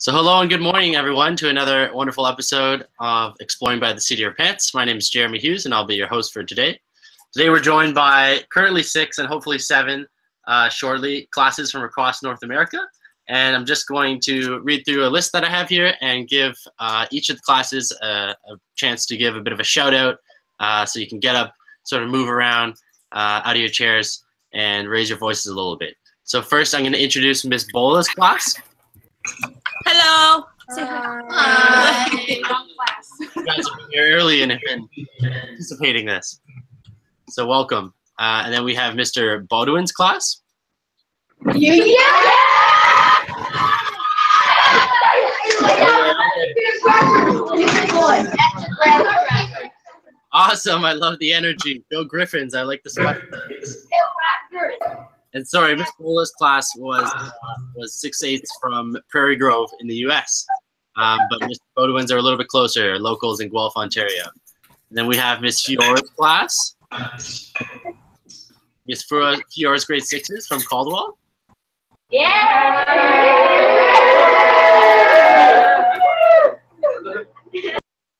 So hello and good morning, everyone, to another wonderful episode of Exploring by the Seat of Your Pants. My name is Jeremy Hughes, and I'll be your host for today. Today we're joined by currently 6 and hopefully 7 shortly classes from across North America. And I'm just going to read through a list that I have here and give each of the classes a chance to give a bit of a shout out so you can get up, sort of move around out of your chairs and raise your voices a little bit. So first I'm going to introduce Miss Bola's class. Hello. Say hi. You guys have been here early and have been anticipating this. So welcome. And then we have Mr. Baldwin's class. Awesome. I love the energy. Go Griffins. I like the sweat. And sorry, Miss Bola's class was 6/8 from Prairie Grove in the U.S. But Miss Bodwin's are a little bit closer, locals in Guelph, Ontario. And then we have Miss Fiore's class. Miss Fiore's grade 6s from Caldwell. Yeah.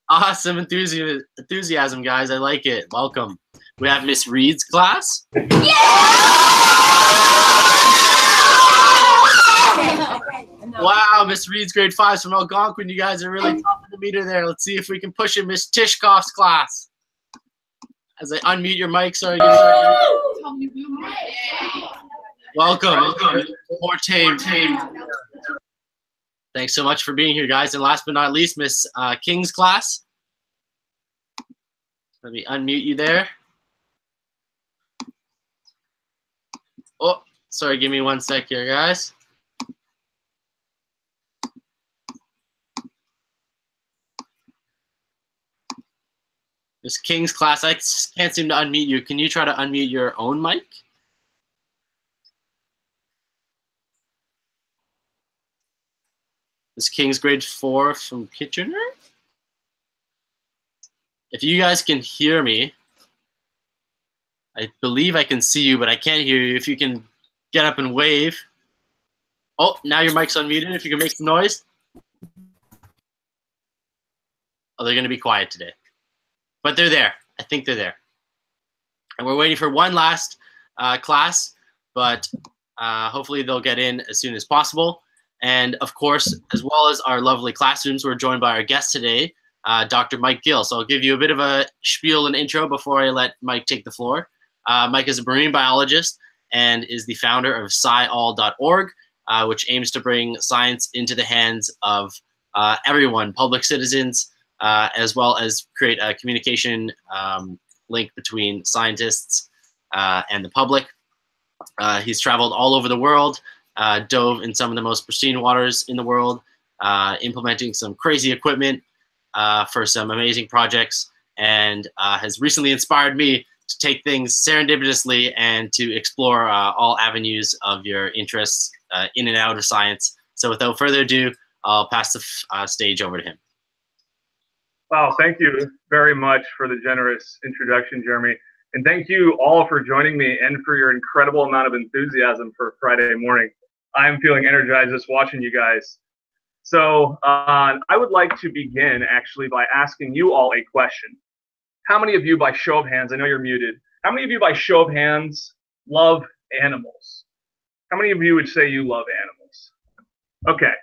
Awesome enthusiasm, guys. I like it. Welcome. We have Miss Reed's class. Wow, Miss Reed's grade 5s from Algonquin. You guys are really top of the meter there. Let's see if we can push it. Miss Tishkoff's class. As I unmute your mic, sorry. Welcome. More tame. Thanks so much for being here, guys. And last but not least, Miss King's class. Let me unmute you there. Oh, sorry. Give me 1 sec here, guys. Miss King's class, I can't seem to unmute you. Can you try to unmute your own mic? Miss King's grade 4 from Kitchener. If you guys can hear me, I believe I can see you, but I can't hear you. If you can get up and wave. Oh, now your mic's unmuted. If you can make some noise. Oh, they're going to be quiet today. But they're there. I think they're there. And we're waiting for one last class, but hopefully they'll get in as soon as possible. And of course, as well as our lovely classrooms, we're joined by our guest today, Dr. Mike Gill. So I'll give you a bit of a spiel and intro before I let Mike take the floor. Mike is a marine biologist and is the founder of sciall.org, which aims to bring science into the hands of everyone, public citizens, as well as create a communication link between scientists and the public. He's traveled all over the world, dove in some of the most pristine waters in the world, implementing some crazy equipment for some amazing projects, and has recently inspired me to take things serendipitously and to explore all avenues of your interests in and out of science. So without further ado, I'll pass the stage over to him. Wow, thank you very much for the generous introduction, Jeremy. And thank you all for joining me and for your incredible amount of enthusiasm for Friday morning. I'm feeling energized just watching you guys. So I would like to begin actually by asking you all a question. How many of you, by show of hands, I know you're muted, how many of you by show of hands love animals? How many of you would say you love animals? Okay,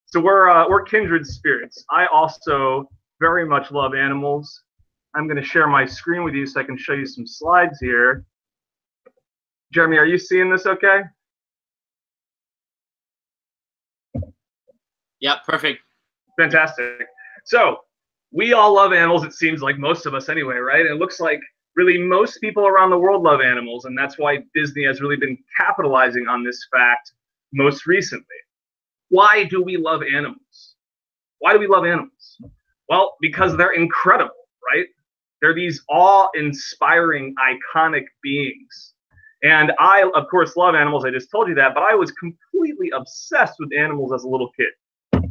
so we're kindred spirits. I also very much love animals. I'm going to share my screen with you so I can show you some slides here. Jeremy, are you seeing this okay? Yeah, perfect. Fantastic. So we all love animals, it seems like, most of us anyway, right? And it looks like really most people around the world love animals, and that's why Disney has really been capitalizing on this fact most recently. Why do we love animals? Why do we love animals? Well, because they're incredible, right? They're these awe-inspiring, iconic beings. And I, of course, love animals. I just told you that, but I was completely obsessed with animals as a little kid.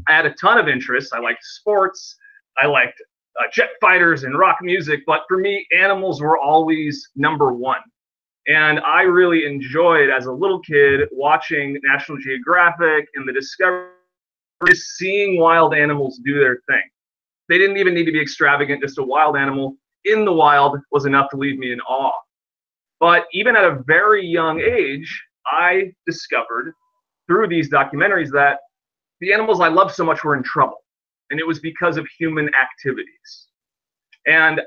I had a ton of interests. I liked sports. I liked jet fighters and rock music. But for me, animals were always number one. And I really enjoyed, as a little kid, watching National Geographic and the Discovery for just seeing wild animals do their thing. They didn't even need to be extravagant. Just a wild animal in the wild was enough to leave me in awe. But even at a very young age, I discovered through these documentaries that the animals I loved so much were in trouble. And it was because of human activities. And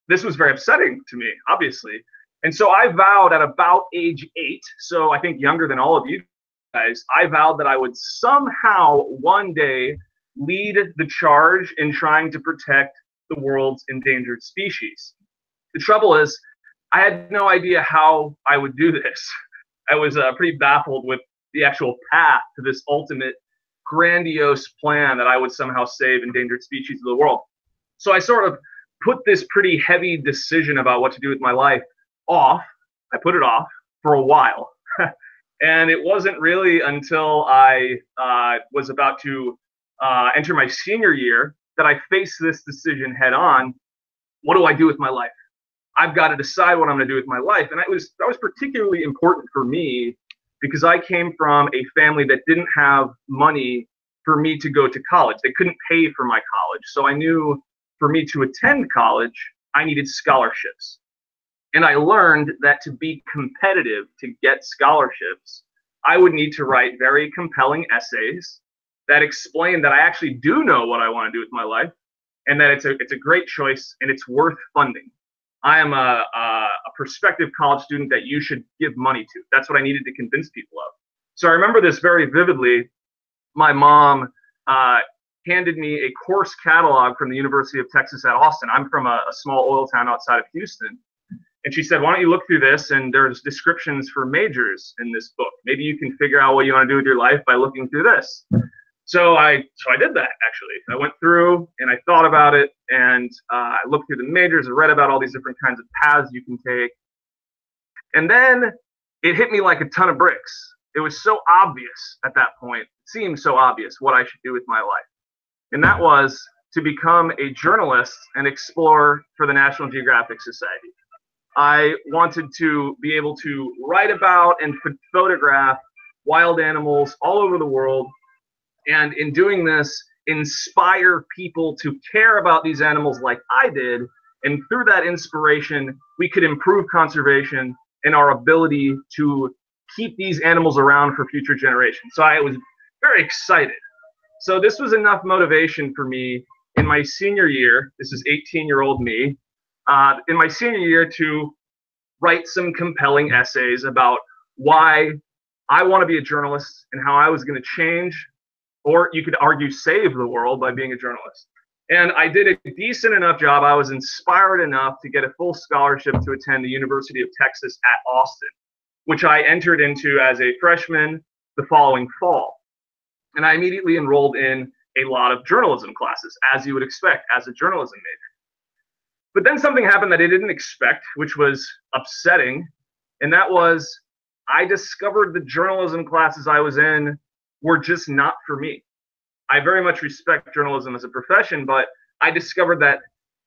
this was very upsetting to me, obviously. And so I vowed at about age 8, so I think younger than all of you guys, I vowed that I would somehow one day lead the charge in trying to protect the world's endangered species. The trouble is, I had no idea how I would do this. I was pretty baffled with the actual path to this ultimate grandiose plan that I would somehow save endangered species of the world. So I sort of put this pretty heavy decision about what to do with my life off. I put it off for a while. And it wasn't really until I was about to enter my senior year that I faced this decision head on. What do I do with my life? I've got to decide what I'm going to do with my life. And that was particularly important for me because I came from a family that didn't have money for me to go to college. They couldn't pay for my college. So I knew for me to attend college, I needed scholarships. And I learned that to be competitive to get scholarships, I would need to write very compelling essays that explain that I actually do know what I want to do with my life and that it's a great choice and it's worth funding. I am a prospective college student that you should give money to. That's what I needed to convince people of. So I remember this very vividly. My mom handed me a course catalog from the University of Texas at Austin. I'm from a small oil town outside of Houston. And she said, why don't you look through this? And there's descriptions for majors in this book. Maybe you can figure out what you want to do with your life by looking through this. So I did that, actually. I went through and I thought about it, and I looked through the majors and read about all these different kinds of paths you can take. And then it hit me like a ton of bricks. It was so obvious at that point. It seemed so obvious what I should do with my life. And that was to become a journalist and explorer for the National Geographic Society. I wanted to be able to write about and photograph wild animals all over the world, and in doing this, inspire people to care about these animals like I did, and through that inspiration, we could improve conservation and our ability to keep these animals around for future generations. So I was very excited. So this was enough motivation for me in my senior year. This is 18-year-old me. In my senior year to write some compelling essays about why I want to be a journalist and how I was going to change, or you could argue save the world by being a journalist. And I did a decent enough job. I was inspired enough to get a full scholarship to attend the University of Texas at Austin, which I entered into as a freshman the following fall. And I immediately enrolled in a lot of journalism classes, as you would expect as a journalism major. But then something happened that I didn't expect, which was upsetting. And that was I discovered the journalism classes I was in were just not for me. I very much respect journalism as a profession, but I discovered that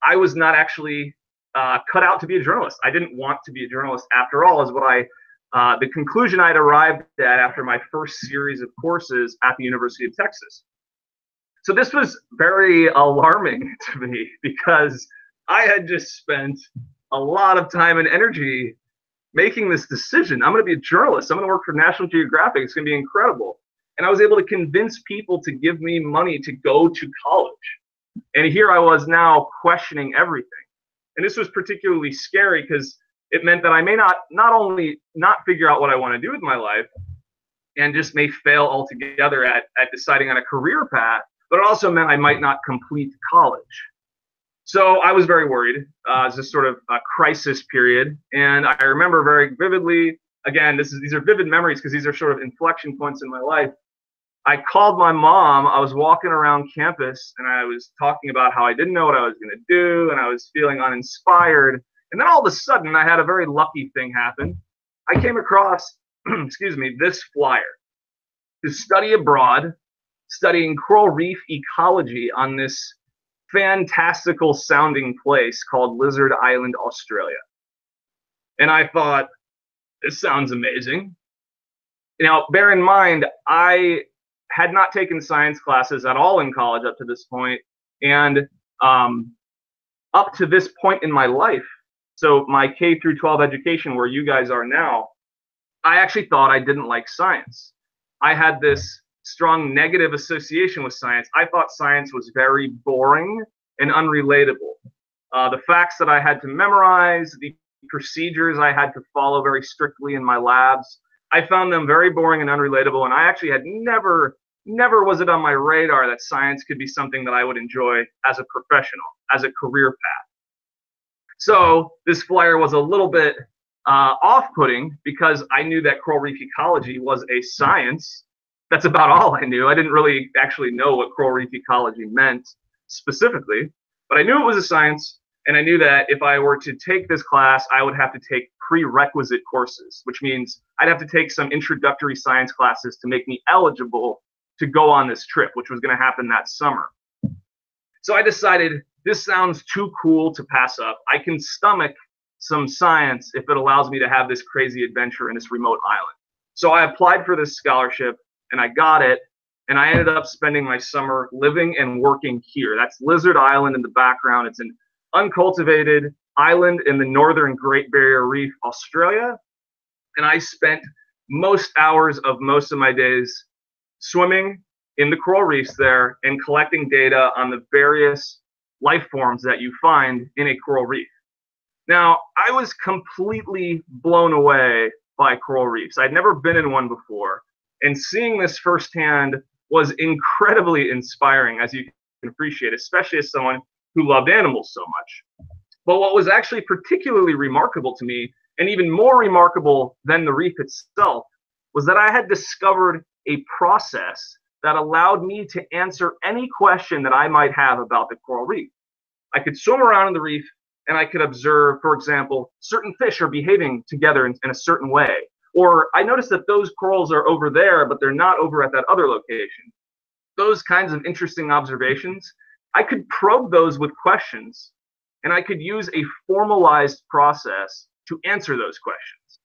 I was not actually cut out to be a journalist. I didn't want to be a journalist after all, is what the conclusion I'd arrived at after my first series of courses at the University of Texas. So this was very alarming to me because I had just spent a lot of time and energy making this decision. I'm going to be a journalist. I'm going to work for National Geographic. It's going to be incredible. And I was able to convince people to give me money to go to college. And here I was now questioning everything. And this was particularly scary because it meant that I may not only not figure out what I want to do with my life and just may fail altogether at deciding on a career path, but it also meant I might not complete college. So I was very worried. It was this sort of a crisis period. And I remember very vividly, again, these are vivid memories because these are sort of inflection points in my life. I called my mom. I was walking around campus and I was talking about how I didn't know what I was going to do and I was feeling uninspired. And then all of a sudden, I had a very lucky thing happen. I came across, this flyer to study abroad, studying coral reef ecology on this fantastical sounding place called Lizard Island, Australia. And I thought, this sounds amazing. Now, bear in mind, I had not taken science classes at all in college up to this point, and up to this point in my life, so my K through 12 education, where you guys are now, I actually thought I didn't like science. I had this strong negative association with science. I thought science was very boring and unrelatable. The facts that I had to memorize, the procedures I had to follow very strictly in my labs, I found them very boring and unrelatable, and I actually had never was it on my radar that science could be something that I would enjoy as a professional, as a career path. So this flyer was a little bit off-putting because I knew that coral reef ecology was a science. That's about all I knew. I didn't really actually know what coral reef ecology meant specifically, but I knew it was a science, and I knew that if I were to take this class, I would have to take prerequisite courses, which means I'd have to take some introductory science classes to make me eligible to go on this trip, which was going to happen that summer. So I decided this sounds too cool to pass up. I can stomach some science if it allows me to have this crazy adventure in this remote island. So I applied for this scholarship, and I got it, and I ended up spending my summer living and working here. That's Lizard Island in the background. It's an uncultivated island in the northern Great Barrier Reef, Australia, and I spent most hours of most of my days swimming in the coral reefs there and collecting data on the various life forms that you find in a coral reef. Now, I was completely blown away by coral reefs. I'd never been in one before, and seeing this firsthand was incredibly inspiring, as you can appreciate, especially as someone who loved animals so much. But what was actually particularly remarkable to me, and even more remarkable than the reef itself, was that I had discovered a process that allowed me to answer any question that I might have about the coral reef. I could swim around in the reef and I could observe, for example, certain fish are behaving together in a certain way. Or I noticed that those corals are over there, but they're not over at that other location. Those kinds of interesting observations, I could probe those with questions, and I could use a formalized process to answer those questions.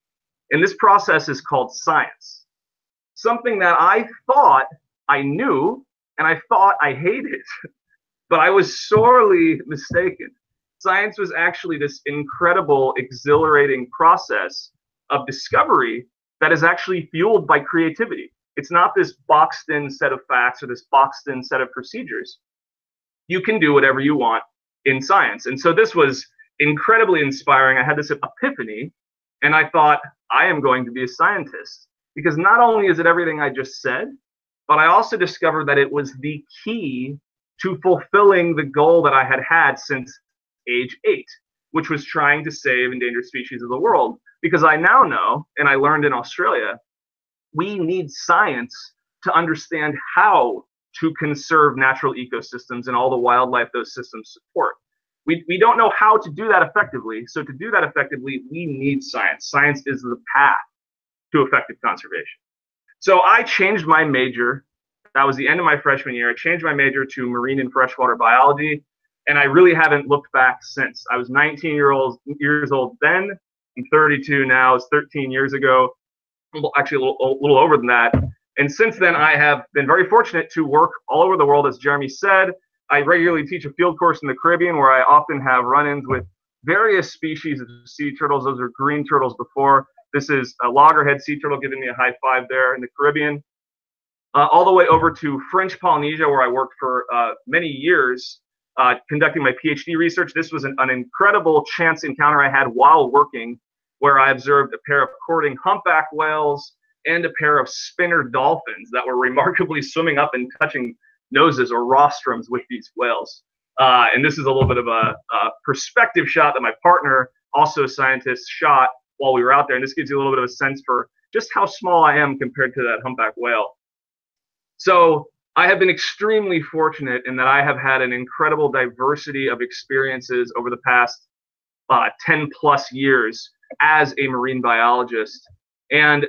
And this process is called science. Something that I thought I knew, and I thought I hated, but I was sorely mistaken. Science was actually this incredible, exhilarating process of discovery that is actually fueled by creativity. It's not this boxed-in set of facts or this boxed-in set of procedures. You can do whatever you want in science. And so this was incredibly inspiring. I had this epiphany, and I thought, I am going to be a scientist. Because not only is it everything I just said, but I also discovered that it was the key to fulfilling the goal that I had had since age 8, which was trying to save endangered species of the world. Because I now know, and I learned in Australia, we need science to understand how to conserve natural ecosystems and all the wildlife those systems support. We don't know how to do that effectively. So to do that effectively, we need science. Science is the path to effective conservation. So I changed my major. That was the end of my freshman year. I changed my major to marine and freshwater biology, and I really haven't looked back since. I was 19 years old then. I'm 32 now. It's 13 years ago. Actually, a little over than that. And since then, I have been very fortunate to work all over the world, as Jeremy said. I regularly teach a field course in the Caribbean where I often have run-ins with various species of sea turtles. Those are green turtles before. This is a loggerhead sea turtle giving me a high five there in the Caribbean. All the way over to French Polynesia, where I worked for many years conducting my Ph.D. research. This was an incredible chance encounter I had while working, where I observed a pair of courting humpback whales and a pair of spinner dolphins that were remarkably swimming up and touching noses or rostrums with these whales. And this is a little bit of a perspective shot that my partner, also a scientist, shot while we were out there. And this gives you a little bit of a sense for just how small I am compared to that humpback whale. So I have been extremely fortunate in that I have had an incredible diversity of experiences over the past 10 plus years as a marine biologist. And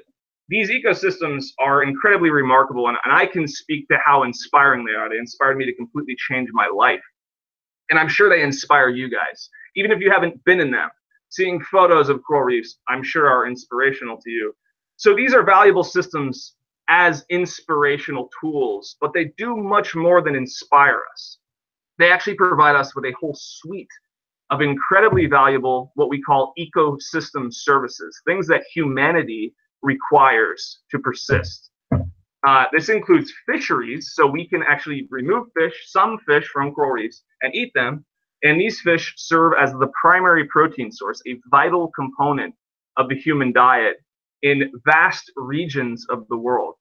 these ecosystems are incredibly remarkable, and I can speak to how inspiring they are. They inspired me to completely change my life. And I'm sure they inspire you guys. Even if you haven't been in them, seeing photos of coral reefs, I'm sure are inspirational to you. So these are valuable systems as inspirational tools, but they do much more than inspire us. They actually provide us with a whole suite of incredibly valuable, what we call ecosystem services, things that humanity requires to persist. This includes fisheries, so we can actually remove some fish from coral reefs and eat them, and these fish serve as the primary protein source, a vital component of the human diet in vast regions of the world.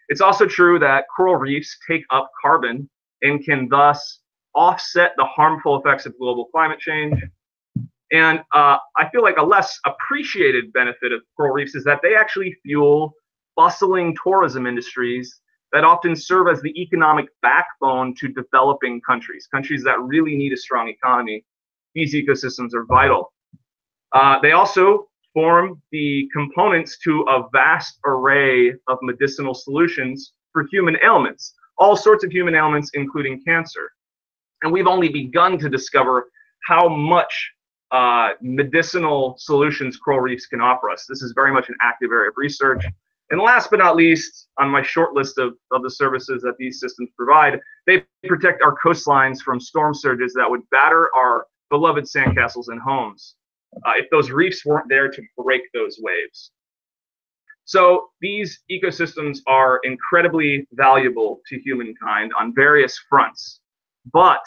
It's also true that coral reefs take up carbon and can thus offset the harmful effects of global climate change. And I feel like a less appreciated benefit of coral reefs is that they actually fuel bustling tourism industries that often serve as the economic backbone to developing countries, countries that really need a strong economy. These ecosystems are vital. They also form the components to a vast array of medicinal solutions for human ailments, all sorts of human ailments, including cancer. And we've only begun to discover how much medicinal solutions coral reefs can offer us. This is very much an active area of research. And last but not least, on my short list of the services that these systems provide, they protect our coastlines from storm surges that would batter our beloved sandcastles and homes if those reefs weren't there to break those waves. So these ecosystems are incredibly valuable to humankind on various fronts. But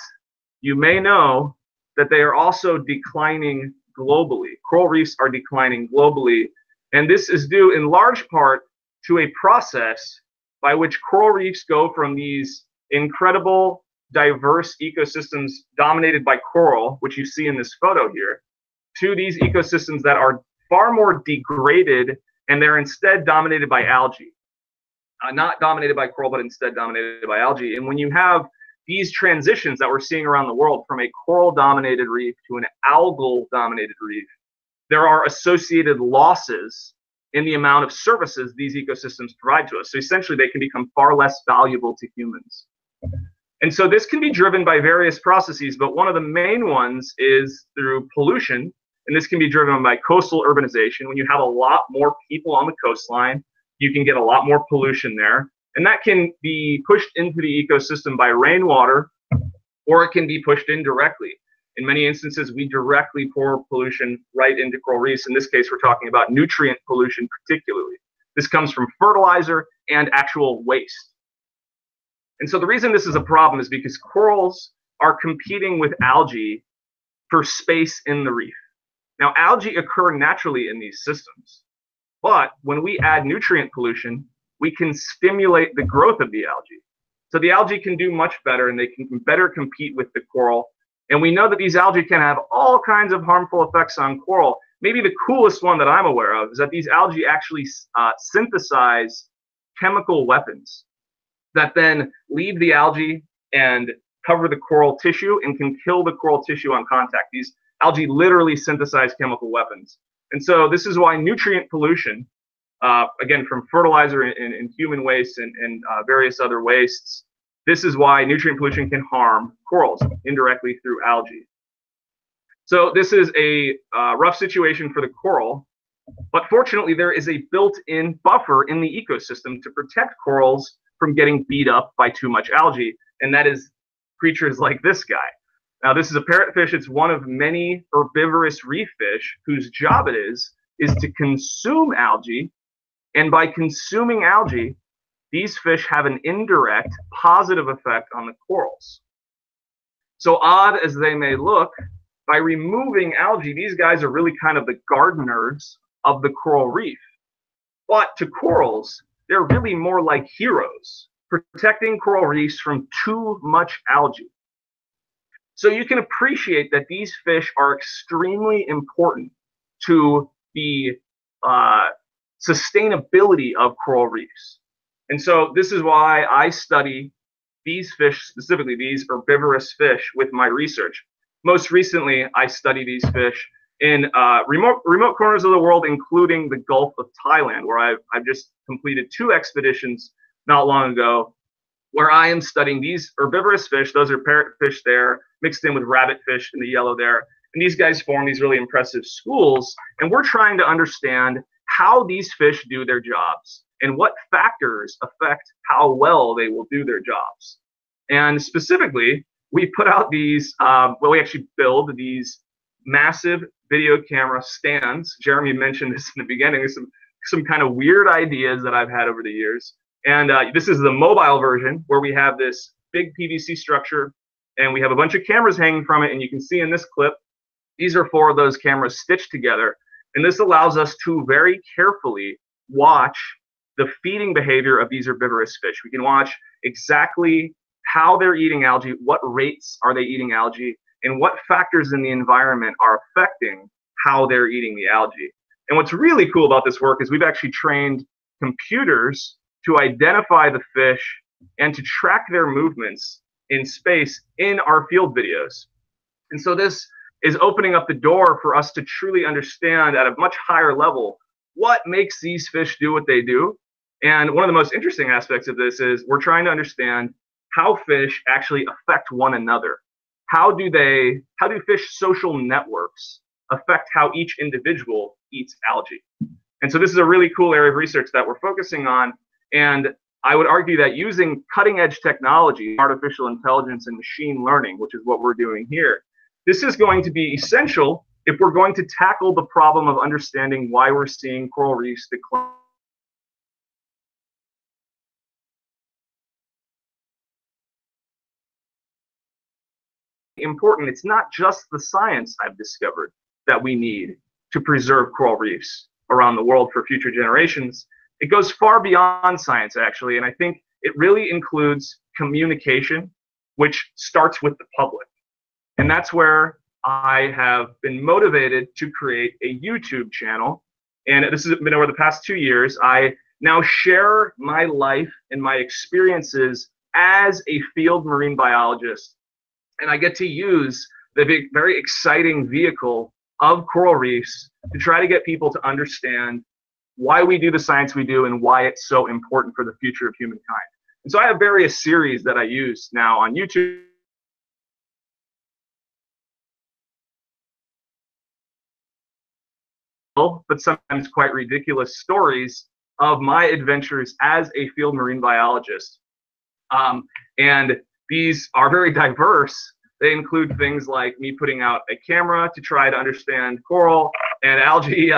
you may know that they are also declining globally. Coral reefs are declining globally, and this is due in large part to a process by which coral reefs go from these incredible, diverse ecosystems dominated by coral, which you see in this photo here, to these ecosystems that are far more degraded, and they're instead dominated by algae. Not dominated by coral, but instead dominated by algae. And when you have these transitions that we're seeing around the world from a coral-dominated reef to an algal-dominated reef, there are associated losses in the amount of services these ecosystems provide to us. So essentially, they can become far less valuable to humans. And so this can be driven by various processes, but one of the main ones is through pollution, and this can be driven by coastal urbanization. When you have a lot more people on the coastline, you can get a lot more pollution there. And that can be pushed into the ecosystem by rainwater, or it can be pushed in directly. In many instances, we directly pour pollution right into coral reefs. In this case, we're talking about nutrient pollution particularly. This comes from fertilizer and actual waste. And so the reason this is a problem is because corals are competing with algae for space in the reef. Now, algae occur naturally in these systems, but when we add nutrient pollution, we can stimulate the growth of the algae. So the algae can do much better, and they can better compete with the coral. And we know that these algae can have all kinds of harmful effects on coral. Maybe the coolest one that I'm aware of is that these algae actually synthesize chemical weapons that then leave the algae and cover the coral tissue and can kill the coral tissue on contact. These algae literally synthesize chemical weapons. And so this is why nutrient pollution, again, from fertilizer and human waste and various other wastes, this is why nutrient pollution can harm corals indirectly through algae. So this is a rough situation for the coral, but fortunately there is a built-in buffer in the ecosystem to protect corals from getting beat up by too much algae, and that is creatures like this guy. Now, this is a parrotfish. It's one of many herbivorous reef fish whose job it is to consume algae, and by consuming algae, these fish have an indirect positive effect on the corals. So odd as they may look, by removing algae, these guys are really kind of the gardeners of the coral reef. But to corals, they're really more like heroes, protecting coral reefs from too much algae. So you can appreciate that these fish are extremely important to the sustainability of coral reefs. And so this is why I study these fish, specifically these herbivorous fish, with my research. Most recently, I study these fish in remote corners of the world, including the Gulf of Thailand, where I've just completed 2 expeditions not long ago, where I am studying these herbivorous fish. Those are parrotfish there, mixed in with rabbitfish in the yellow there. And these guys form these really impressive schools. And we're trying to understand how these fish do their jobs and what factors affect how well they will do their jobs. And specifically, we put out these, we actually build these massive video camera stands. Jeremy mentioned this in the beginning, some kind of weird ideas that I've had over the years. And this is the mobile version where we have this big PVC structure and we have a bunch of cameras hanging from it. And you can see in this clip, these are 4 of those cameras stitched together. And this allows us to very carefully watch the feeding behavior of these herbivorous fish. We can watch exactly how they're eating algae, what rates are they eating algae, and what factors in the environment are affecting how they're eating the algae. And what's really cool about this work is we've actually trained computers to identify the fish and to track their movements in space in our field videos. And so this is opening up the door for us to truly understand at a much higher level what makes these fish do what they do. And one of the most interesting aspects of this is we're trying to understand how fish actually affect one another. How do fish social networks affect how each individual eats algae? And so this is a really cool area of research that we're focusing on. And I would argue that using cutting edge technology, artificial intelligence and machine learning, which is what we're doing here, this is going to be essential if we're going to tackle the problem of understanding why we're seeing coral reefs decline. Important, it's not just the science I've discovered that we need to preserve coral reefs around the world for future generations. It goes far beyond science, actually, and I think it really includes communication, which starts with the public. And that's where I have been motivated to create a YouTube channel. And this has been over the past 2 years. I now share my life and my experiences as a field marine biologist. And I get to use the very exciting vehicle of coral reefs to try to get people to understand why we do the science we do and why it's so important for the future of humankind. And so I have various series that I use now on YouTube. But sometimes quite ridiculous stories of my adventures as a field marine biologist. And these are very diverse. They include things like me putting out a camera to try to understand coral and algae.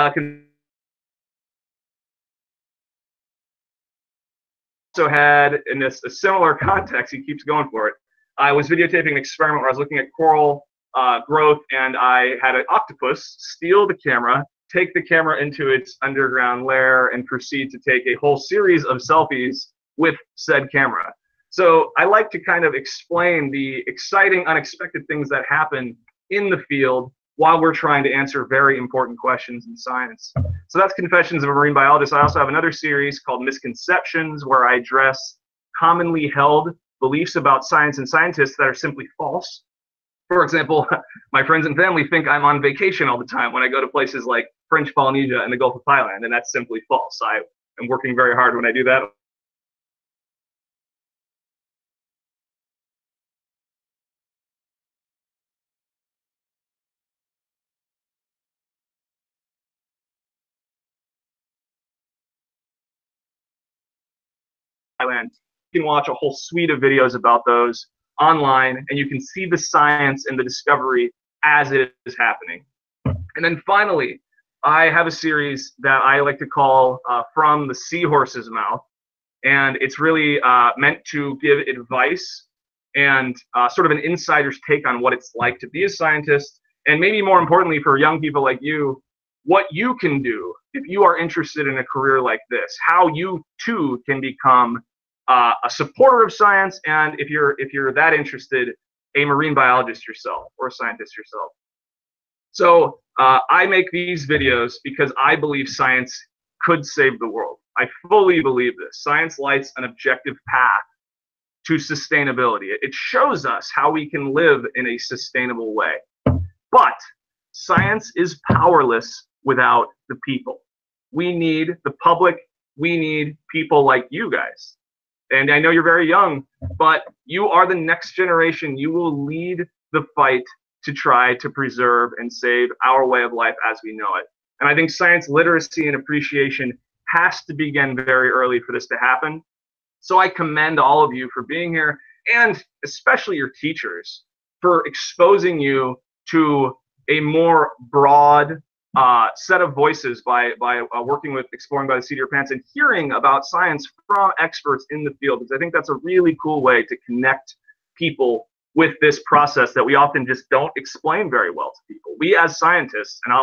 Also had, in a similar context, he keeps going for it, I was videotaping an experiment where I was looking at coral growth, and I had an octopus steal the camera, take the camera into its underground lair, and proceed to take a whole series of selfies with said camera. So I like to kind of explain the exciting, unexpected things that happen in the field while we're trying to answer very important questions in science. So that's Confessions of a Marine Biologist. I also have another series called Misconceptions, where I address commonly held beliefs about science and scientists that are simply false. For example, my friends and family think I'm on vacation all the time when I go to places like French Polynesia and the Gulf of Thailand, and that's simply false. I am working very hard when I do that. Thailand. You can watch a whole suite of videos about those online, and you can see the science and the discovery as it is happening. And then finally, I have a series that I like to call From the Seahorse's Mouth, and it's really meant to give advice and sort of an insider's take on what it's like to be a scientist, and maybe more importantly for young people like you, what you can do if you are interested in a career like this, how you too can become a supporter of science, and if you're that interested, a marine biologist yourself or a scientist yourself. So I make these videos because I believe science could save the world. I fully believe this. Science lights an objective path to sustainability. It shows us how we can live in a sustainable way. But science is powerless without the people. We need the public. We need people like you guys. And I know you're very young, but you are the next generation. You will lead the fight to try to preserve and save our way of life as we know it. And I think science literacy and appreciation has to begin very early for this to happen. So I commend all of you for being here, and especially your teachers for exposing you to a more broad set of voices by working with Exploring by the Seat of Your Pants and hearing about science from experts in the field, because I think that's a really cool way to connect people with this process that we often just don't explain very well to people. We as scientists, and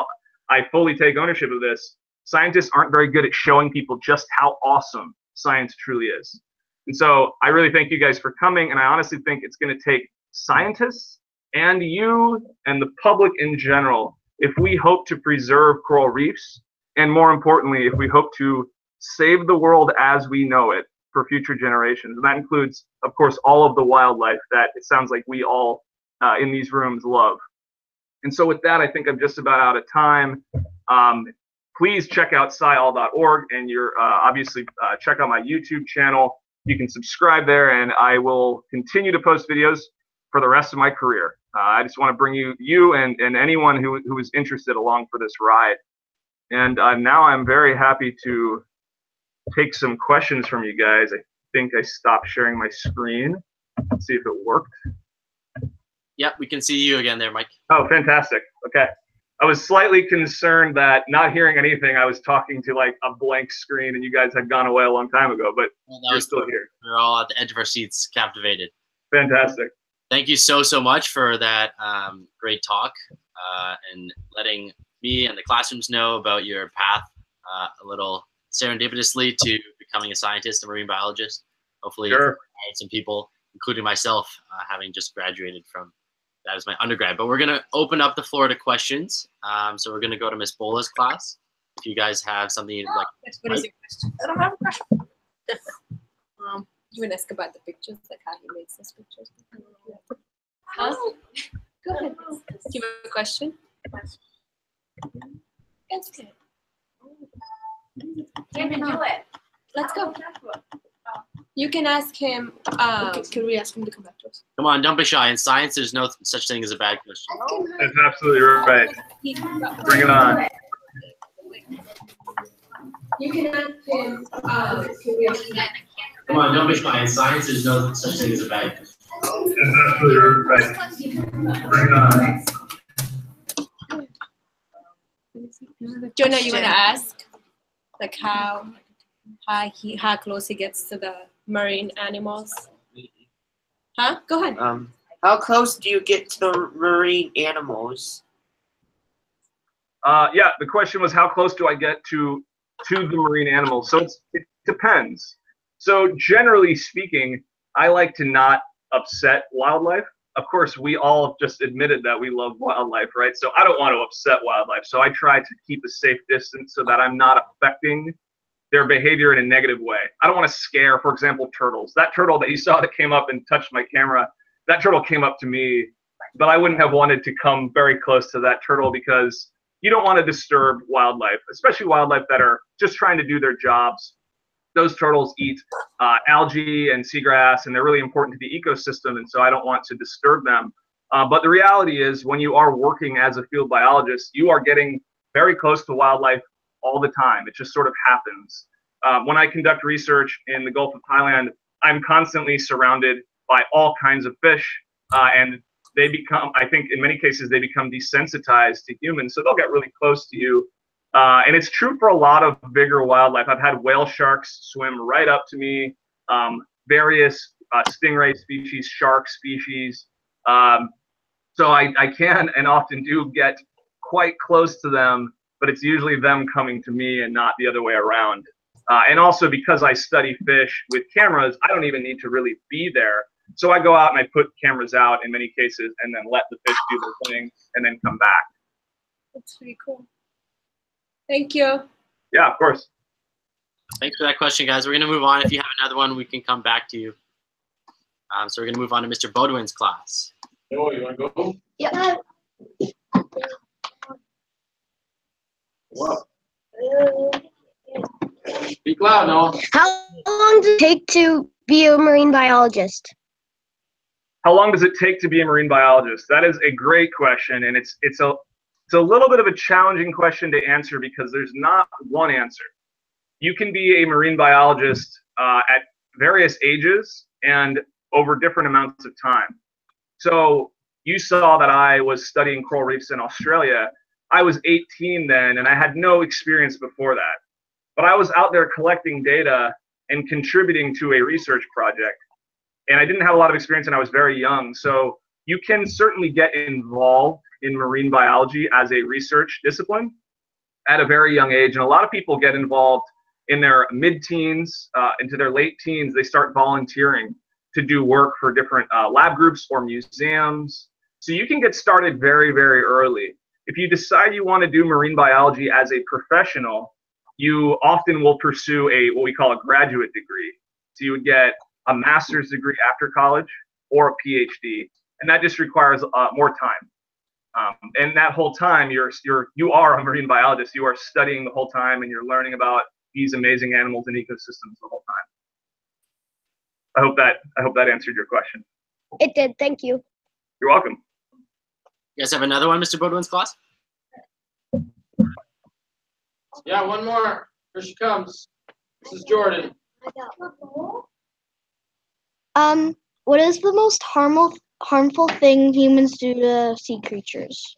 I fully take ownership of this, scientists aren't very good at showing people just how awesome science truly is. And so I really thank you guys for coming, and I honestly think it's going to take scientists and you and the public in general, if we hope to preserve coral reefs, and more importantly, if we hope to save the world as we know it for future generations. And that includes, of course, all of the wildlife that it sounds like we all in these rooms love. And so with that, I think I'm just about out of time. Please check out sciall.org, and you're obviously check out my YouTube channel. You can subscribe there, and I will continue to post videos for the rest of my career. I just want to bring you and anyone who is interested along for this ride. And now I'm very happy to take some questions from you guys. I think I stopped sharing my screen. Let's see if it worked. Yep, we can see you again there, Mike. Oh, fantastic. Okay. I was slightly concerned that not hearing anything, I was talking to like a blank screen and you guys had gone away a long time ago, but you're still here. We're all at the edge of our seats, captivated. Fantastic. Thank you so much for that great talk and letting me and the classrooms know about your path a little serendipitously to becoming a scientist, a marine biologist. Hopefully, sure. Some people, including myself, having just graduated from that as my undergrad. But we're going to open up the floor to questions. So we're going to go to Miss Bola's class. If you guys have something you'd like. What is your question? I don't have a question. You want to ask about the pictures, like how he makes those pictures? Huh? Go ahead. Do you have a question? It's good. Can we do it? Let's go. You can ask him. Can we ask him to come back to us? Come on, don't be shy. In science, there's no such thing as a bad question. That's absolutely right. Bring it on. You can ask him. Can we ask him? Come on, don't be shy. In science, there's no such thing as a bad question. That's absolutely right. Bring it on. Jonah, you want to ask, like how close he gets to the marine animals? Huh? Go ahead. How close do you get to the marine animals? Yeah, the question was how close do I get to the marine animals? So it depends. So generally speaking, I like to not upset wildlife. Of course, we all just admitted that we love wildlife, right? So I don't want to upset wildlife. So I try to keep a safe distance so that I'm not affecting their behavior in a negative way. I don't want to scare, for example, turtles. That turtle that you saw that came up and touched my camera, that turtle came up to me, but I wouldn't have wanted to come very close to that turtle because you don't want to disturb wildlife, especially wildlife that are just trying to do their jobs. Those turtles eat algae and seagrass, and they're really important to the ecosystem, and so I don't want to disturb them. But the reality is, when you are working as a field biologist, you are getting very close to wildlife all the time. It just sort of happens. When I conduct research in the Gulf of Thailand, I'm constantly surrounded by all kinds of fish, and they become, I think in many cases, they become desensitized to humans, so they'll get really close to you. And it's true for a lot of bigger wildlife. I've had whale sharks swim right up to me, various stingray species, shark species. So I can and often do get quite close to them, but it's usually them coming to me and not the other way around. And also because I study fish with cameras, I don't even need to really be there. So I go out and I put cameras out in many cases and then let the fish do their thing and then come back. That's pretty cool. Thank you. Yeah, of course. Thanks for that question, guys. We're going to move on. If you have another one, we can come back to you. So we're going to move on to Mr. Baudouin's class. Oh, you want to go? Yeah. Wow. Speak loud, Noah. How long does it take to be a marine biologist? How long does it take to be a marine biologist? That is a great question, and it's a little bit of a challenging question to answer because there's not one answer. you can be a marine biologist at various ages and over different amounts of time. So you saw that I was studying coral reefs in Australia. I was 18 then, and I had no experience before that. But I was out there collecting data and contributing to a research project. And I didn't have a lot of experience, and I was very young. So you can certainly get involved in marine biology as a research discipline at a very young age. And a lot of people get involved in their mid-teens into their late teens. They start volunteering to do work for different lab groups or museums. So you can get started very, very early. If you decide you want to do marine biology as a professional, you often will pursue what we call a graduate degree. So you would get a master's degree after college or a Ph.D. And that just requires more time. And that whole time, you are a marine biologist. You are studying the whole time, and you're learning about these amazing animals and ecosystems the whole time. I hope that answered your question. It did. Thank you. You're welcome. You guys have another one, Mr. Bodwin's class? Yeah, one more. Here she comes. This is Jordan. What is the most harmful thing humans do to sea creatures?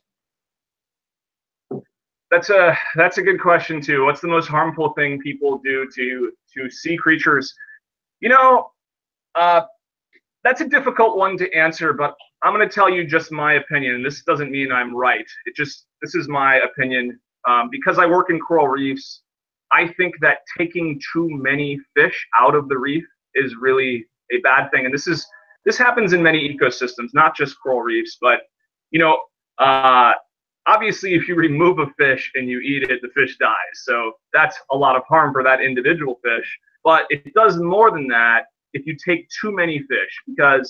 That's a good question too. What's the most harmful thing people do to sea creatures? You know, that's a difficult one to answer, but I'm going to tell you just my opinion. This doesn't mean I'm right. This is my opinion. Because I work in coral reefs, I think that taking too many fish out of the reef is really a bad thing. And this happens in many ecosystems, not just coral reefs, but obviously if you remove a fish and you eat it, the fish dies. So that's a lot of harm for that individual fish. But it does more than that if you take too many fish, because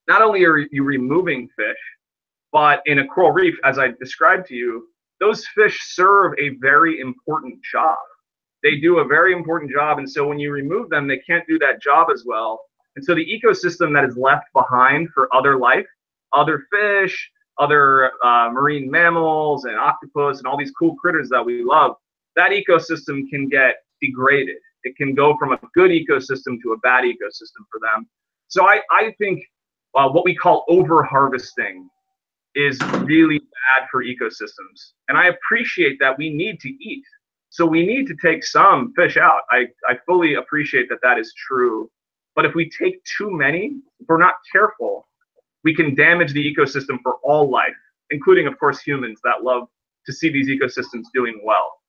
not only are you removing fish, but in a coral reef, as I described to you, those fish serve a very important job. They do a very important job, and so when you remove them, they can't do that job as well. And so the ecosystem that is left behind for other life, other fish, other marine mammals and octopus and all these cool critters that we love, that ecosystem can get degraded. It can go from a good ecosystem to a bad ecosystem for them. So I think what we call over-harvesting is really bad for ecosystems. And I appreciate that we need to eat. So we need to take some fish out. I fully appreciate that that is true. But if we take too many, if we're not careful, we can damage the ecosystem for all life, including, of course, humans that love to see these ecosystems doing well.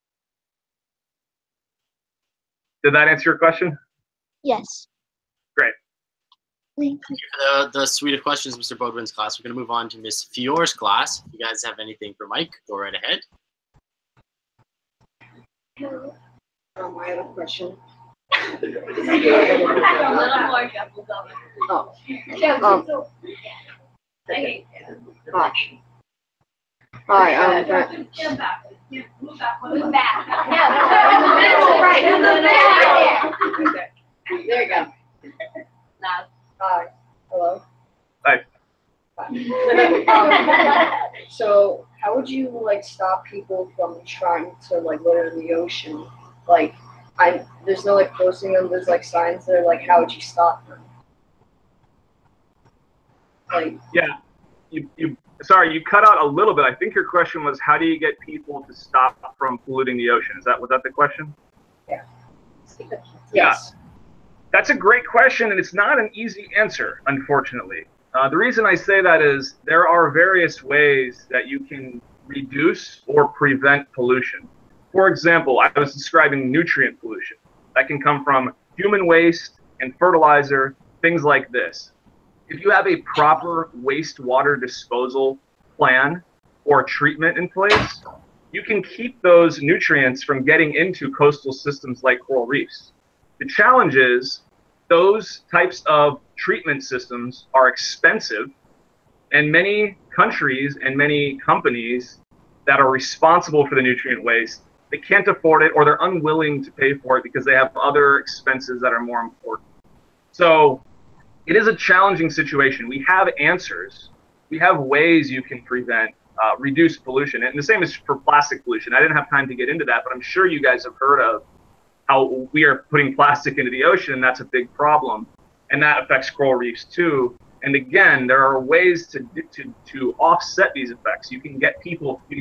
Did that answer your question? Yes. Great. Thank you for the suite of questions, Mr. Bodwin's class. We're going to move on to Miss Fior's class. If you guys have anything for Mike, go right ahead. I have a question. A little more careful, Oh. Hi, I'm Move back. There you go. Now. Hi. Hello. Hi. So how would you stop people from trying to litter in the ocean? There's no posting them. There's signs there. How would you stop them? Yeah. Sorry, you cut out a little bit. I think your question was, how do you get people to stop from polluting the ocean? Was that the question? Yeah. Yeah. Yes. That's a great question, and it's not an easy answer, unfortunately. The reason I say that is there are various ways that you can reduce or prevent pollution. For example, I was describing nutrient pollution. That can come from human waste and fertilizer, things like this. If you have a proper wastewater disposal plan or treatment in place, you can keep those nutrients from getting into coastal systems like coral reefs. The challenge is those types of treatment systems are expensive, and many countries and many companies that are responsible for the nutrient waste, they can't afford it, or they're unwilling to pay for it because they have other expenses that are more important. So it is a challenging situation. We have answers. We have ways you can prevent, reduce pollution. And the same is for plastic pollution. I didn't have time to get into that, but I'm sure you guys have heard of how we are putting plastic into the ocean, and that's a big problem. And that affects coral reefs too. And again, there are ways to offset these effects. You can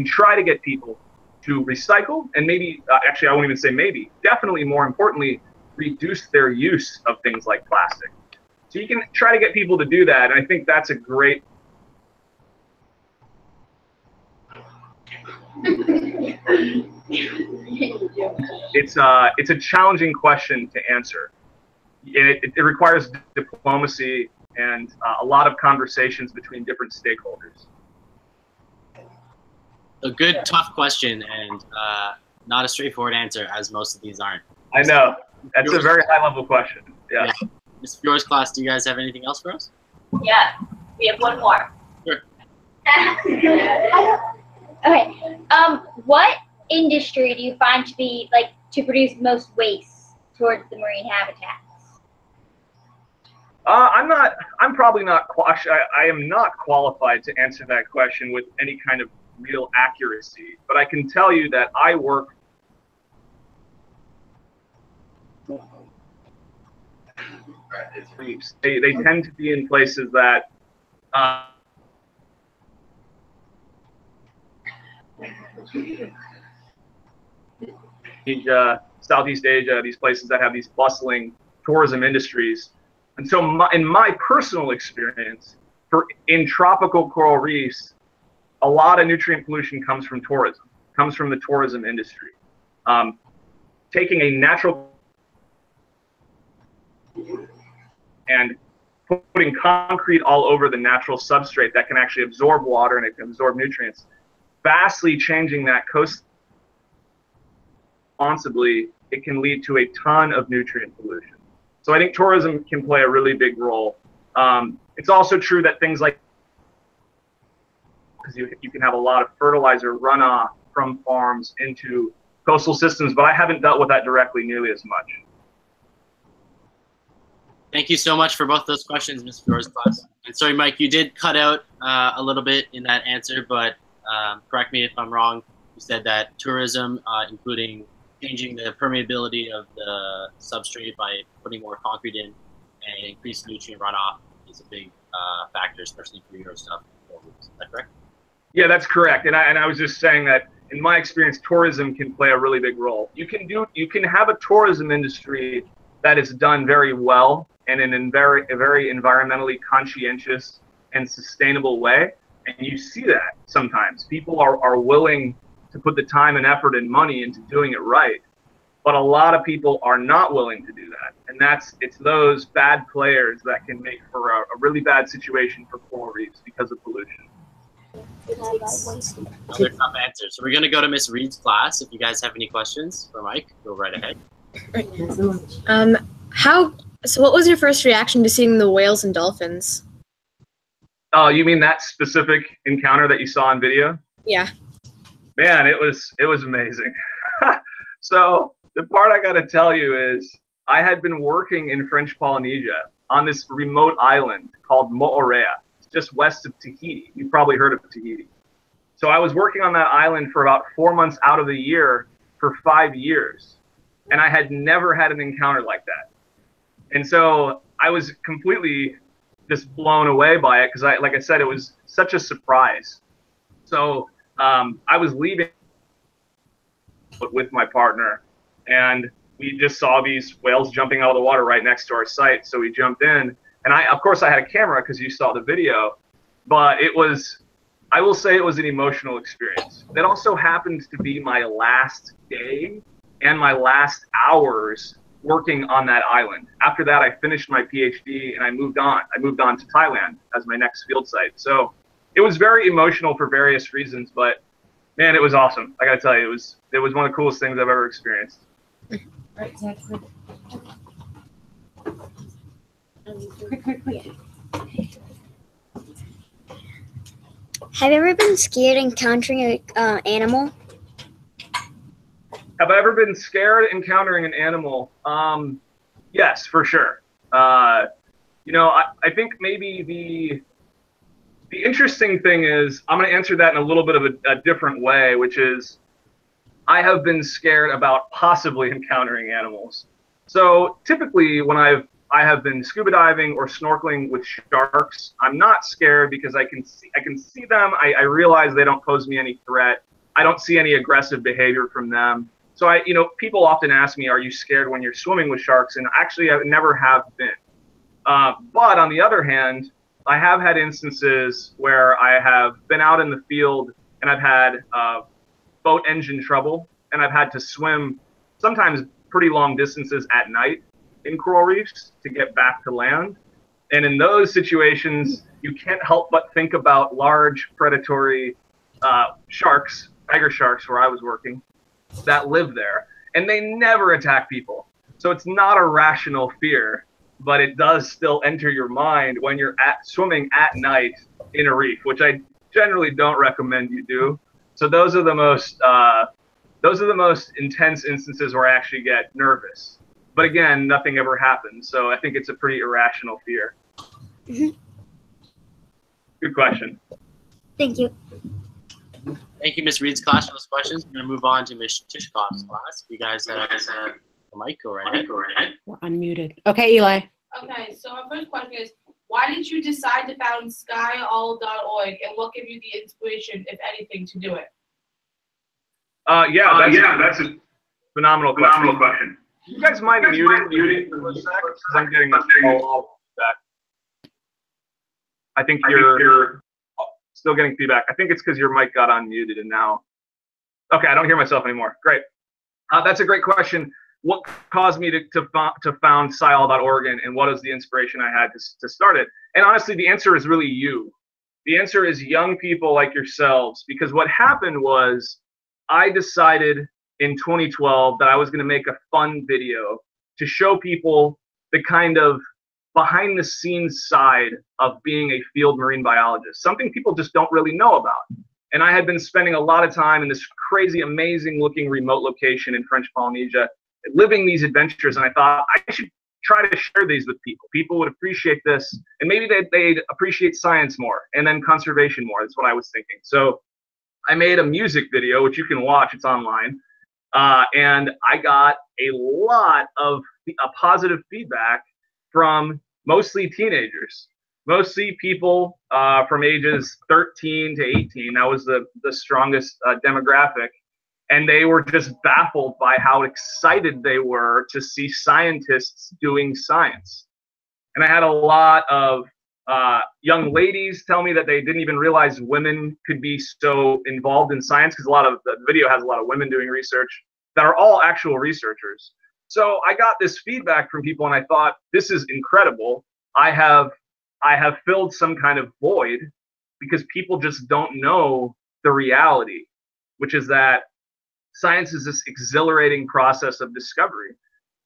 try to get people to recycle, and maybe, actually I won't even say maybe, definitely more importantly, reduce their use of things like plastic. So you can try to get people to do that, and I think that's a great. It's a challenging question to answer. It requires diplomacy and a lot of conversations between different stakeholders. A good, tough question, and not a straightforward answer, as most of these aren't. I know. That's a very high-level question. Yeah. Ms. Fiore's class, do you guys have anything else for us? Yeah, we have one more. Sure. Okay. What industry do you find to be to produce most waste towards the marine habitats? I'm probably not. I am not qualified to answer that question with any kind of real accuracy. But I can tell you that I work. Reefs. They tend to be in places that. Southeast Asia, these places that have these bustling tourism industries. And so in my personal experience, in tropical coral reefs, a lot of nutrient pollution comes from tourism, comes from the tourism industry. Taking a natural and putting concrete all over the natural substrate that can actually absorb water and it can absorb nutrients, vastly changing that coast responsibly, it can lead to a ton of nutrient pollution. So I think tourism can play a really big role. It's also true that things like, because you can have a lot of fertilizer runoff from farms into coastal systems, but I haven't dealt with that directly nearly as much. Thank you so much for both those questions, Ms. Fiore's class. And sorry, Mike, you did cut out a little bit in that answer, but correct me if I'm wrong. You said that tourism, including changing the permeability of the substrate by putting more concrete in and increased nutrient runoff, is a big factor, especially for your stuff. Is that correct? Yeah, that's correct. And I was just saying that in my experience, tourism can play a really big role. You can have a tourism industry that is done very well and in a very environmentally conscientious and sustainable way. And you see that sometimes. People are willing to put the time and effort and money into doing it right. But a lot of people are not willing to do that. And it's those bad players that can make for a really bad situation for coral reefs because of pollution. Another tough answer. So we're going to go to Miss Reed's class. If you guys have any questions for Mike, go right ahead. So what was your first reaction to seeing the whales and dolphins? Oh, you mean that specific encounter that you saw on video? Yeah. Man, it was amazing. So the part I got to tell you is I had been working in French Polynesia on this remote island called Moorea. It's just west of Tahiti. You've probably heard of Tahiti. So I was working on that island for about 4 months out of the year for 5 years. And I had never had an encounter like that. And so I was completely just blown away by it because, like I said, it was such a surprise. So I was leaving with my partner, and we just saw these whales jumping out of the water right next to our site. So we jumped in, and of course, I had a camera because you saw the video. But I will say it was an emotional experience. That also happened to be my last day and my last hours working on that island. After that, I finished my Ph.D. and I moved on. I moved on to Thailand as my next field site. So it was very emotional for various reasons, but man, it was awesome. I gotta tell you, it was one of the coolest things I've ever experienced. Have you ever been scared encountering an animal? Have I ever been scared encountering an animal? Yes, for sure. I think maybe the interesting thing is, I'm going to answer that in a little bit of a different way, which is I have been scared about possibly encountering animals. So typically when I have been scuba diving or snorkeling with sharks, I'm not scared because I can see them. I realize they don't pose me any threat. I don't see any aggressive behavior from them. So people often ask me, are you scared when you're swimming with sharks? And actually, I never have been. But on the other hand, I have had instances where I have been out in the field and I've had boat engine trouble, and I've had to swim sometimes pretty long distances at night in coral reefs to get back to land. And in those situations, you can't help but think about large predatory sharks, tiger sharks where I was working, that live there. And they never attack people. So it's not a rational fear, but it does still enter your mind when you're swimming at night in a reef, which I generally don't recommend you do. So those are the most intense instances where I actually get nervous. But again, nothing ever happens. So I think it's a pretty irrational fear. Good question. Thank you. Thank you, Ms. Reed's class, for those questions. We're going to move on to Ms. Tishkov's class. If you guys have the mic, go right ahead. We're unmuted. Okay, Eli. Okay, so our first question is, why did you decide to found skyall.org, and what gave you the inspiration, if anything, to do it? That's a phenomenal question. You guys mind muting for a sec? Because I'm getting a call back. I think you're still getting feedback. I think it's because your mic got unmuted and now. Okay, I don't hear myself anymore. Great. That's a great question. What caused me to found skyall.org, and what was the inspiration I had to start it? And honestly, the answer is really you. The answer is young people like yourselves, because what happened was I decided in 2012 that I was going to make a fun video to show people the kind of behind the scenes side of being a field marine biologist, something people just don't really know about. And I had been spending a lot of time in this crazy, amazing looking remote location in French Polynesia, living these adventures, and I thought I should try to share these with people. People would appreciate this, and maybe they'd appreciate science more, and then conservation more. That's what I was thinking. So I made a music video, which you can watch. It's online. And I got a lot of positive feedback from mostly teenagers, mostly people from ages 13 to 18. That was the strongest demographic. And they were just baffled by how excited they were to see scientists doing science. And I had a lot of young ladies tell me that they didn't even realize women could be so involved in science, because a lot of the video has a lot of women doing research that are all actual researchers. So I got this feedback from people, and I thought, this is incredible. I have filled some kind of void, because people just don't know the reality, which is that science is this exhilarating process of discovery.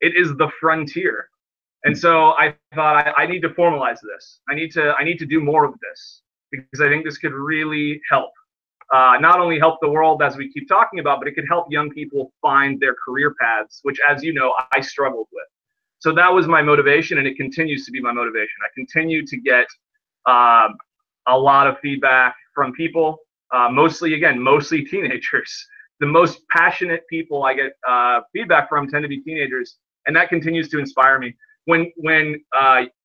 It is the frontier. And so I thought I need to formalize this. I need to do more of this, because I think this could really help. Not only help the world as we keep talking about, but it could help young people find their career paths, which, as you know, I struggled with. So that was my motivation, and it continues to be my motivation. I continue to get a lot of feedback from people, mostly teenagers. The most passionate people I get feedback from tend to be teenagers, and that continues to inspire me. When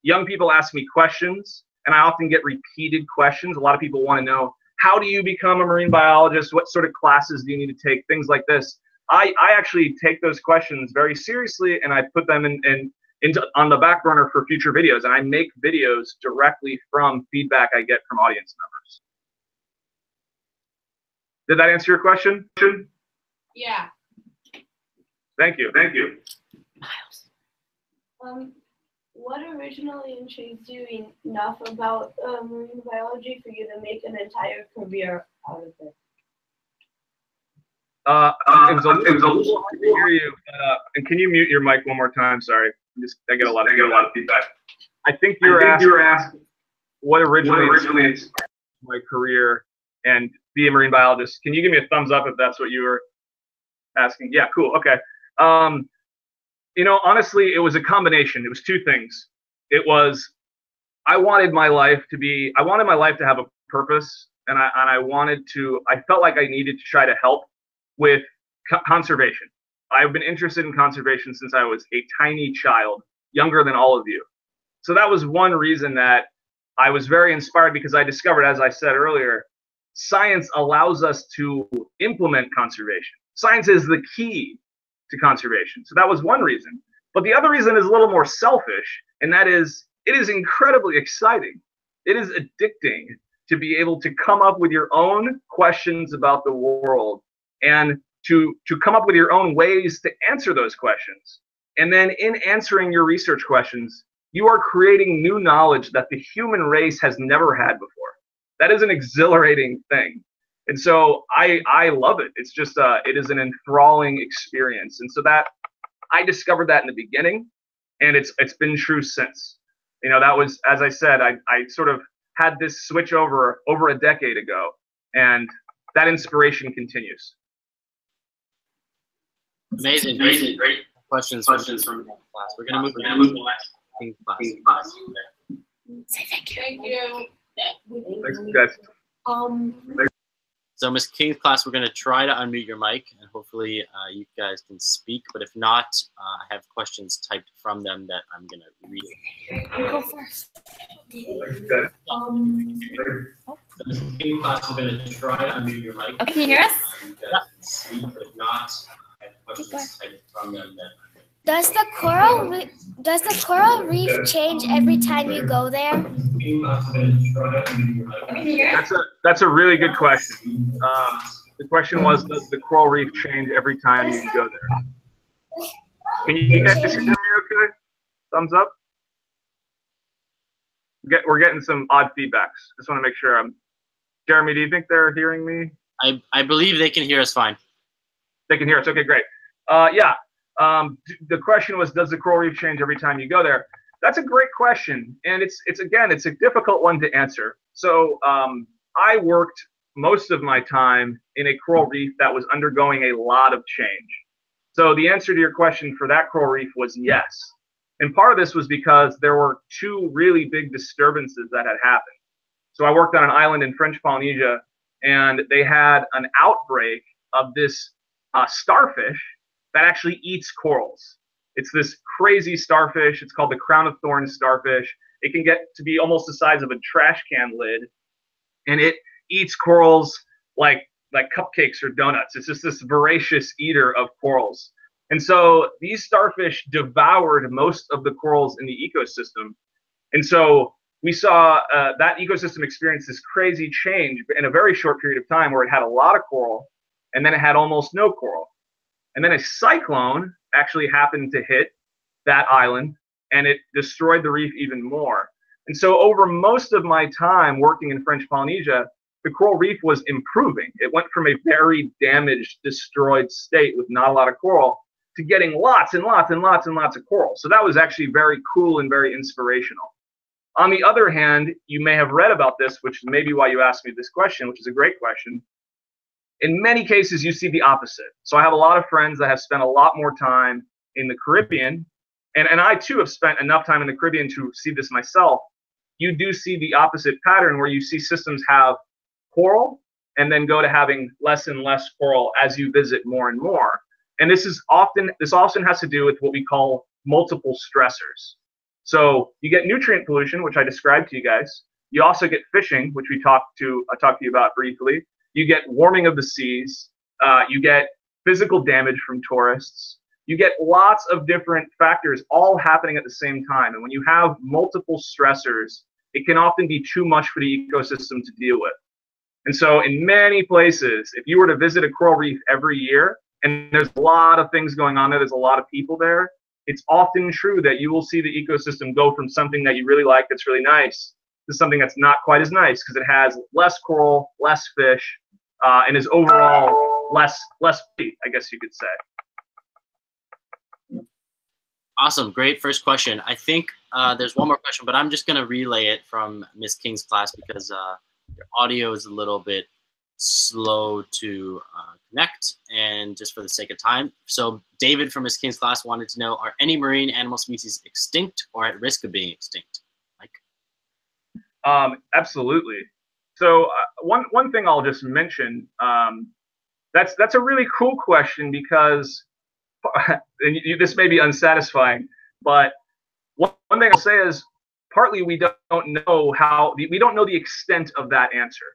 young people ask me questions, and I often get repeated questions, a lot of people want to know, how do you become a marine biologist? What sort of classes do you need to take? Things like this. I actually take those questions very seriously, and I put them on the back burner for future videos, and I make videos directly from feedback I get from audience members. Did that answer your question? Yeah. Thank you. Miles. What originally intrigued you enough about marine biology for you to make an entire career out of it? It was a little hard to hear you. And can you mute your mic one more time? Sorry, I get a lot of feedback. I think you were asking what originally inspired my career and be a marine biologist. Can you give me a thumbs up if that's what you were asking? Yeah, cool. Okay. Honestly, it was a combination. It was two things. It was, I wanted my life to have a purpose, and I felt like I needed to try to help with conservation. I've been interested in conservation since I was a tiny child, younger than all of you. So that was one reason that I was very inspired, because I discovered, as I said earlier, science allows us to implement conservation. Science is the key to conservation. So that was one reason. But the other reason is a little more selfish, and that is it is incredibly exciting. It is addicting to be able to come up with your own questions about the world and to come up with your own ways to answer those questions. And then in answering your research questions, you are creating new knowledge that the human race has never had before. That is an exhilarating thing. And so I love it. It's just, it is an enthralling experience. And so that, I discovered that in the beginning, and it's been true since. You know, that was, as I said, I sort of had this switch over a decade ago, and that inspiration continues. Amazing, great questions from class. We're gonna move to the next class. Say thank you. Thank you. Thanks, guys. So, Ms. King's class, we're going to try to unmute your mic, and hopefully you guys can speak. But if not, I have questions typed from them that I'm going to read. Go first. So, Ms. King's class, we're going to try to unmute your mic. Okay, can you hear us? You guys can speak, but if not, I have questions typed from them that. Does the coral reef change every time you go there? That's a really good question. The question was, does the coral reef change every time you go there? Can you guys hear me okay? Thumbs up. We're getting some odd feedbacks. Just want to make sure Jeremy, do you think they're hearing me? I believe they can hear us fine. They can hear us. Okay, great. Yeah. The question was, does the coral reef change every time you go there? That's a great question, and it's a difficult one to answer. So I worked most of my time in a coral reef that was undergoing a lot of change. So the answer to your question for that coral reef was yes. And part of this was because there were two really big disturbances that had happened. So I worked on an island in French Polynesia, and they had an outbreak of this starfish that actually eats corals. It's this crazy starfish. It's called the Crown-of-Thorns Starfish. It can get to be almost the size of a trash can lid, and it eats corals like cupcakes or donuts. It's just this voracious eater of corals. And so these starfish devoured most of the corals in the ecosystem. And so we saw that ecosystem experience this crazy change in a very short period of time, where it had a lot of coral, and then it had almost no coral. And then a cyclone actually happened to hit that island, and it destroyed the reef even more. And so over most of my time working in French Polynesia, the coral reef was improving. It went from a very damaged, destroyed state with not a lot of coral to getting lots and lots and lots and lots of coral. So that was actually very cool and very inspirational. On the other hand, you may have read about this, which may be why you asked me this question, which is a great question. In many cases, you see the opposite. So I have a lot of friends that have spent a lot more time in the Caribbean, and I too have spent enough time in the Caribbean to see this myself. You do see the opposite pattern, where you see systems have coral and then go to having less and less coral as you visit more and more. And this often has to do with what we call multiple stressors. So you get nutrient pollution, which I described to you guys. You also get fishing, which I talked to you about briefly. You get warming of the seas. You get physical damage from tourists. You get lots of different factors all happening at the same time. And when you have multiple stressors, it can often be too much for the ecosystem to deal with. And so in many places, if you were to visit a coral reef every year, and there's a lot of things going on there, there's a lot of people there, it's often true that you will see the ecosystem go from something that you really like, that's really nice, to something that's not quite as nice, because it has less coral, less fish, and is overall less pretty, I guess you could say. Awesome, great first question. I think there's one more question, but I'm just going to relay it from Ms. King's class, because your audio is a little bit slow to connect, and just for the sake of time. So David from Ms. King's class wanted to know, are any marine animal species extinct or at risk of being extinct? Mike? Absolutely. So one thing I'll just mention, That's a really cool question because this may be unsatisfying, but one thing I'll say is partly we don't know the extent of that answer.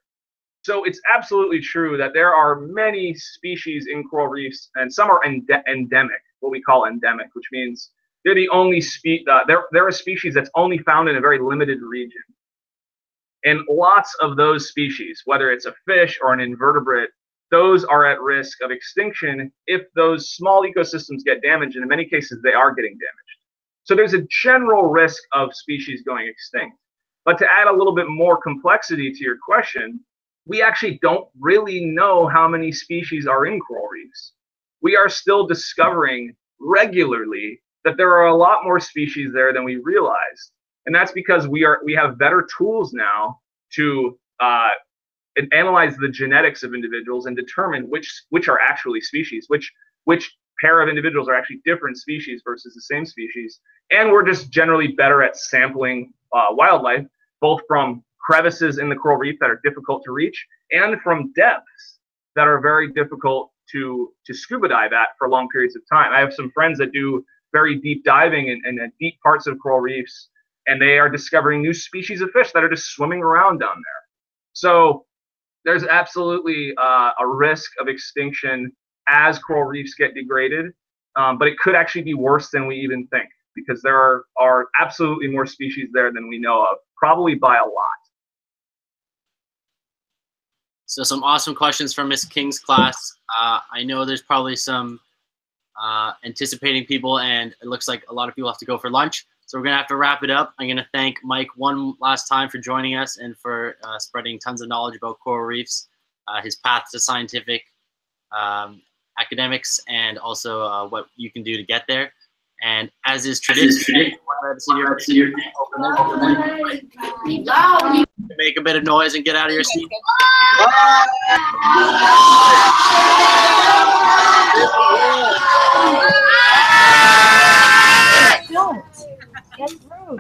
So it's absolutely true that there are many species in coral reefs, and some are endemic, what we call endemic, which means they're the only they're a species that's only found in a very limited region. And lots of those species, whether it's a fish or an invertebrate, those are at risk of extinction if those small ecosystems get damaged, and in many cases they are getting damaged. So there's a general risk of species going extinct. But to add a little bit more complexity to your question, we actually don't really know how many species are in coral reefs. We are still discovering regularly that there are a lot more species there than we realized. And that's because we have better tools now to analyze the genetics of individuals and determine which are actually species, which pair of individuals are actually different species versus the same species. And we're just generally better at sampling wildlife, both from crevices in the coral reef that are difficult to reach and from depths that are very difficult to scuba dive at for long periods of time. I have some friends that do very deep diving in deep parts of coral reefs, and they are discovering new species of fish that are just swimming around down there. So there's absolutely a risk of extinction as coral reefs get degraded, but it could actually be worse than we even think, because there are absolutely more species there than we know of, probably by a lot. So some awesome questions from Miss King's class. I know there's probably some anticipating people, and it looks like a lot of people have to go for lunch. So we're going to have to wrap it up. I'm going to thank Mike one last time for joining us and for spreading tons of knowledge about coral reefs, his path to scientific academics, and also what you can do to get there. And as is tradition, make a bit of noise and get out of your seat. Don't. Get through.